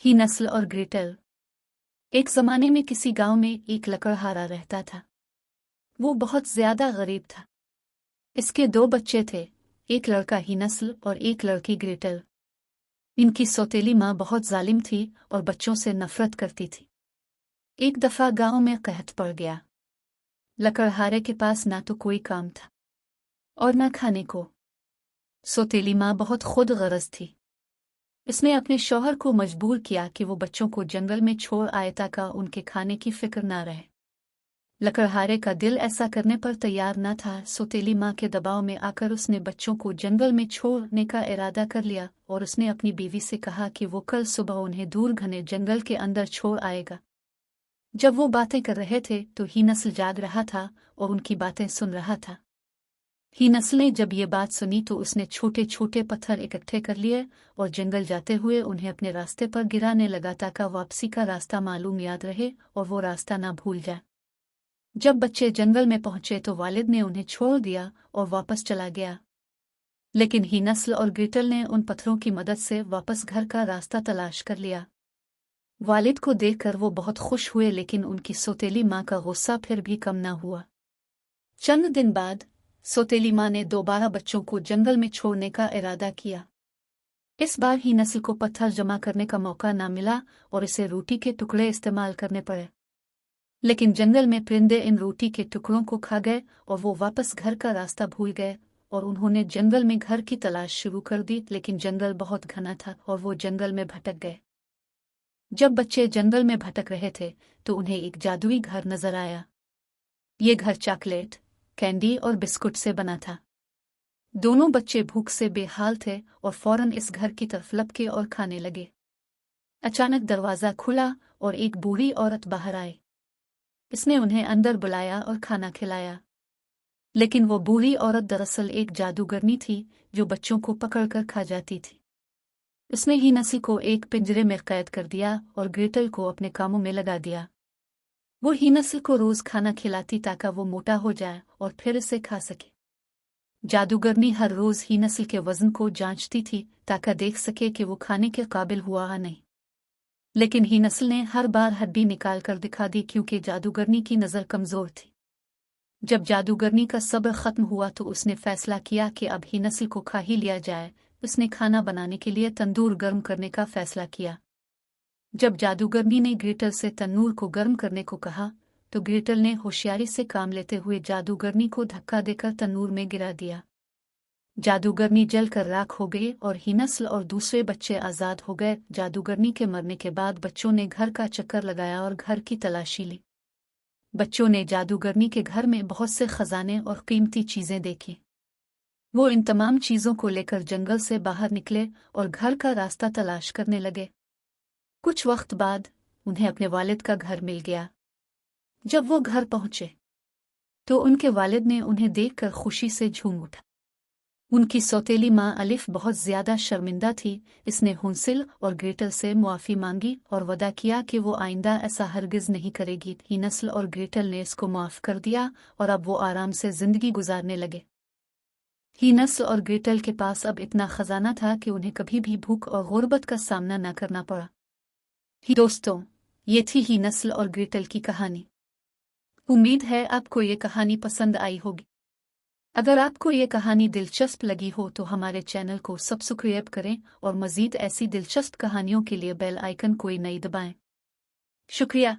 ही नस्ल और ग्रेटल। एक जमाने में किसी गांव में एक लकड़हारा रहता था। वो बहुत ज्यादा गरीब था। इसके 2 बच्चे थे, एक लड़का ही नस्ल और एक लड़की ग्रेटल। इनकी सौतेली माँ बहुत जालिम थी और बच्चों से नफरत करती थी। एक दफा गांव में कहत पड़ गया। लकड़हारे के पास ना तो कोई काम था और न खाने को। सौतेली माँ बहुत खुद गरज थी। इसने अपने शौहर को मजबूर किया कि वो बच्चों को जंगल में छोड़ आए ताकि उनके खाने की फिक्र ना रहे। लकड़हारे का दिल ऐसा करने पर तैयार न था। सौतेली माँ के दबाव में आकर उसने बच्चों को जंगल में छोड़ने का इरादा कर लिया और उसने अपनी बीवी से कहा कि वो कल सुबह उन्हें दूर घने जंगल के अंदर छोड़ आएगा। जब वो बातें कर रहे थे तो ही नस्ल जाग रहा था और उनकी बातें सुन रहा था। ही नस्ल ने जब ये बात सुनी तो उसने छोटे छोटे पत्थर इकट्ठे कर लिए और जंगल जाते हुए उन्हें अपने रास्ते पर गिराने लगा ताकि वापसी का रास्ता मालूम याद रहे और वो रास्ता ना भूल जाए। जब बच्चे जंगल में पहुंचे तो वालिद ने उन्हें छोड़ दिया और वापस चला गया। लेकिन ही नस्ल और ग्रेटल ने उन पत्थरों की मदद से वापस घर का रास्ता तलाश कर लिया। वालिद को देखकर वो बहुत खुश हुए, लेकिन उनकी सौतेली माँ का गुस्सा फिर भी कम न हुआ। चंद दिन बाद सौतेली माँ ने दोबारा बच्चों को जंगल में छोड़ने का इरादा किया। इस बार ही नस्ल को पत्थर जमा करने का मौका न मिला और इसे रोटी के टुकड़े इस्तेमाल करने पड़े। लेकिन जंगल में परिंदे इन रोटी के टुकड़ों को खा गए और वो वापस घर का रास्ता भूल गए और उन्होंने जंगल में घर की तलाश शुरू कर दी। लेकिन जंगल बहुत घना था और वो जंगल में भटक गए। जब बच्चे जंगल में भटक रहे थे तो उन्हें एक जादुई घर नजर आया। ये घर चॉकलेट, कैंडी और बिस्कुट से बना था। दोनों बच्चे भूख से बेहाल थे और फौरन इस घर की तरफ लपके और खाने लगे। अचानक दरवाजा खुला और एक बूढ़ी औरत बाहर आई। इसने उन्हें अंदर बुलाया और खाना खिलाया। लेकिन वो बूढ़ी औरत दरअसल एक जादूगरनी थी जो बच्चों को पकड़कर खा जाती थी। उसने ही नस्ल को एक पिंजरे में कैद कर दिया और ग्रेटल को अपने कामों में लगा दिया। वो ही नस्ल को रोज खाना खिलाती ताकि वो मोटा हो जाए और फिर इसे खा सके। जादूगरनी हर रोज ही नस्ल के वजन को जांचती थी ताकि देख सके कि वो खाने के काबिल हुआ या नहीं। लेकिन ही नस्ल ने हर बार हड्डी निकाल कर दिखा दी क्योंकि जादूगरनी की नज़र कमजोर थी। जब जादूगरनी का सब्र खत्म हुआ तो उसने फैसला किया कि अब ही नस्ल को खा ही लिया जाए। उसने खाना बनाने के लिए तंदूर गर्म करने का फैसला किया। जब जादूगरनी ने ग्रेटल से तंदूर को गर्म करने को कहा तो ग्रेटल ने होशियारी से काम लेते हुए जादूगरनी को धक्का देकर तंदूर में गिरा दिया। जादूगरनी जलकर राख हो गई और ही नस्ल और दूसरे बच्चे आज़ाद हो गए। जादूगरनी के मरने के बाद बच्चों ने घर का चक्कर लगाया और घर की तलाशी ली। बच्चों ने जादूगरनी के घर में बहुत से खजाने और कीमती चीजें देखी। वो इन तमाम चीजों को लेकर जंगल से बाहर निकले और घर का रास्ता तलाश करने लगे। कुछ वक्त बाद उन्हें अपने वालिद का घर मिल गया। जब वो घर पहुंचे तो उनके वालिद ने उन्हें देखकर खुशी से झूम उठा। उनकी सौतेली माँ अलिफ बहुत ज्यादा शर्मिंदा थी। इसने हुंसिल और ग्रेटल से मुआफी मांगी और वदा किया कि वो आइंदा ऐसा हरगिज नहीं करेगी। ही नस्ल और ग्रेटल ने इसको माफ कर दिया और अब वो आराम से जिंदगी गुजारने लगे। ही नस्ल और ग्रेटल के पास अब इतना खजाना था कि उन्हें कभी भी भूख और गुर्बत का सामना न करना पड़ा। दोस्तों, ये थी ही नस्ल और ग्रेटल की कहानी। उम्मीद है आपको ये कहानी पसंद आई होगी। अगर आपको ये कहानी दिलचस्प लगी हो तो हमारे चैनल को सब्सक्राइब करें और मज़ीद ऐसी दिलचस्प कहानियों के लिए बेल आइकन कोई नहीं दबाएं। शुक्रिया।